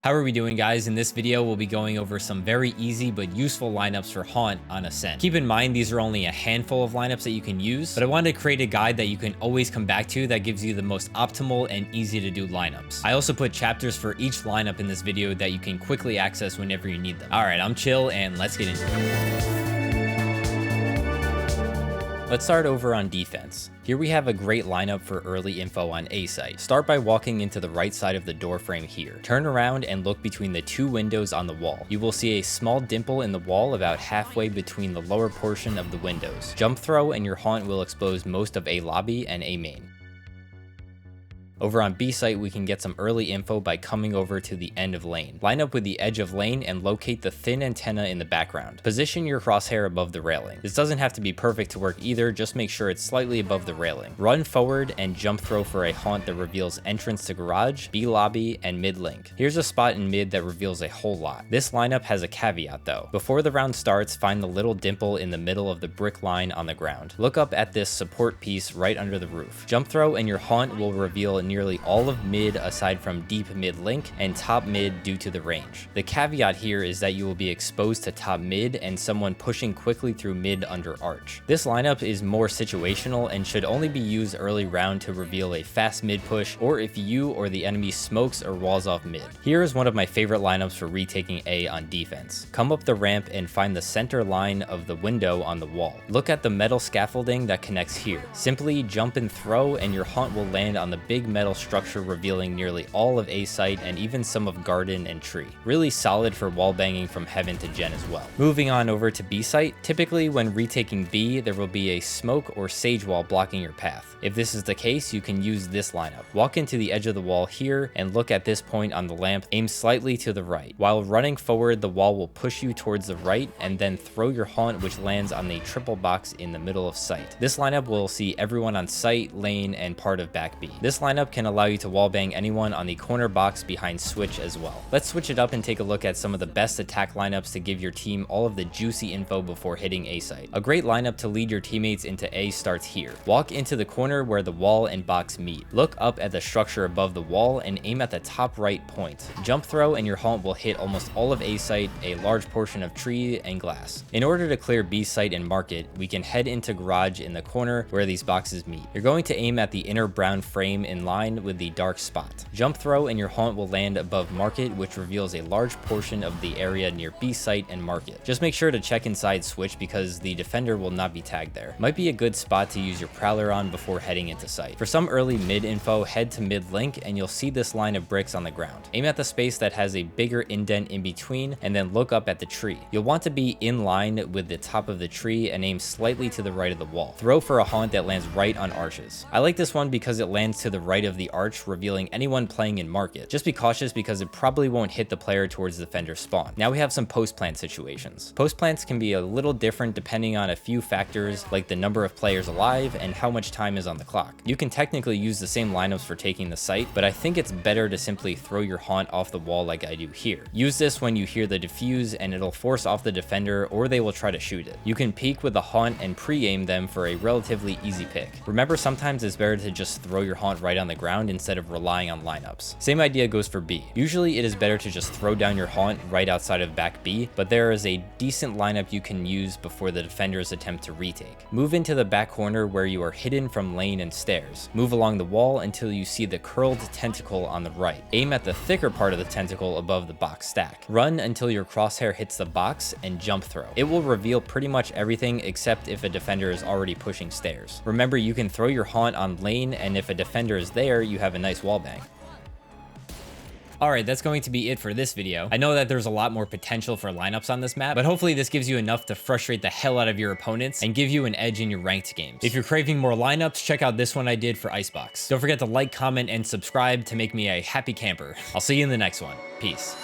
How are we doing, guys? In this video, we'll be going over some very easy but useful lineups for Haunt on Ascent. Keep in mind, these are only a handful of lineups that you can use, but I wanted to create a guide that you can always come back to that gives you the most optimal and easy to do lineups. I also put chapters for each lineup in this video that you can quickly access whenever you need them. All right, I'm chill and let's get into it. Let's start over on defense. Here we have a great lineup for early info on A site. Start by walking into the right side of the door frame here. Turn around and look between the two windows on the wall. You will see a small dimple in the wall about halfway between the lower portion of the windows. Jump throw and your Haunt will expose most of A lobby and A main. Over on B site, we can get some early info by coming over to the end of lane. Line up with the edge of lane and locate the thin antenna in the background. Position your crosshair above the railing. This doesn't have to be perfect to work either, just make sure it's slightly above the railing. Run forward and jump throw for a Haunt that reveals entrance to garage, B lobby, and mid link. Here's a spot in mid that reveals a whole lot. This lineup has a caveat though. Before the round starts, find the little dimple in the middle of the brick line on the ground. Look up at this support piece right under the roof. Jump throw and your Haunt will reveal nearly all of mid aside from deep mid link and top mid due to the range. The caveat here is that you will be exposed to top mid and someone pushing quickly through mid under arch. This lineup is more situational and should only be used early round to reveal a fast mid push or if you or the enemy smokes or walls off mid. Here is one of my favorite lineups for retaking A on defense. Come up the ramp and find the center line of the window on the wall. Look at the metal scaffolding that connects here. Simply jump and throw and your Haunt will land on the big metal structure revealing nearly all of A site and even some of garden and tree. Really solid for wall banging from heaven to gen as well. Moving on over to B site, typically when retaking B, there will be a smoke or sage wall blocking your path. If this is the case, you can use this lineup. Walk into the edge of the wall here and look at this point on the lamp, aim slightly to the right. While running forward, the wall will push you towards the right and then throw your Haunt which lands on the triple box in the middle of sight. This lineup will see everyone on site, lane, and part of back B. This lineup can allow you to wallbang anyone on the corner box behind switch as well. Let's switch it up and take a look at some of the best attack lineups to give your team all of the juicy info before hitting A site. A great lineup to lead your teammates into A starts here. Walk into the corner where the wall and box meet. Look up at the structure above the wall and aim at the top right point. Jump throw and your Haunt will hit almost all of A site, a large portion of tree and glass. In order to clear B site and market, we can head into garage in the corner where these boxes meet. You're going to aim at the inner brown frame in line with the dark spot. Jump throw and your Haunt will land above market, which reveals a large portion of the area near B site and market. Just make sure to check inside switch because the defender will not be tagged there. Might be a good spot to use your prowler on before heading into site. For some early mid info, head to mid link and you'll see this line of bricks on the ground. Aim at the space that has a bigger indent in between and then look up at the tree. You'll want to be in line with the top of the tree and aim slightly to the right of the wall. Throw for a Haunt that lands right on arches. I like this one because it lands to the right of the arch, revealing anyone playing in market. Just be cautious because it probably won't hit the player towards the defender spawn. Now we have some post plant situations. Post plants can be a little different depending on a few factors like the number of players alive and how much time is on the clock. You can technically use the same lineups for taking the site, but I think it's better to simply throw your Haunt off the wall like I do here. Use this when you hear the defuse and it'll force off the defender or they will try to shoot it. You can peek with the Haunt and pre-aim them for a relatively easy pick. Remember, sometimes it's better to just throw your Haunt right on the ground instead of relying on lineups. Same idea goes for B. Usually it is better to just throw down your Haunt right outside of back B, but there is a decent lineup you can use before the defenders attempt to retake. Move into the back corner where you are hidden from lane and stairs. Move along the wall until you see the curled tentacle on the right. Aim at the thicker part of the tentacle above the box stack. Run until your crosshair hits the box and jump throw. It will reveal pretty much everything except if a defender is already pushing stairs. Remember, you can throw your Haunt on lane and if a defender is there, you have a nice wall bang. Alright, that's going to be it for this video. I know that there's a lot more potential for lineups on this map, but hopefully this gives you enough to frustrate the hell out of your opponents and give you an edge in your ranked games. If you're craving more lineups, check out this one I did for Icebox. Don't forget to like, comment, and subscribe to make me a happy camper. I'll see you in the next one. Peace.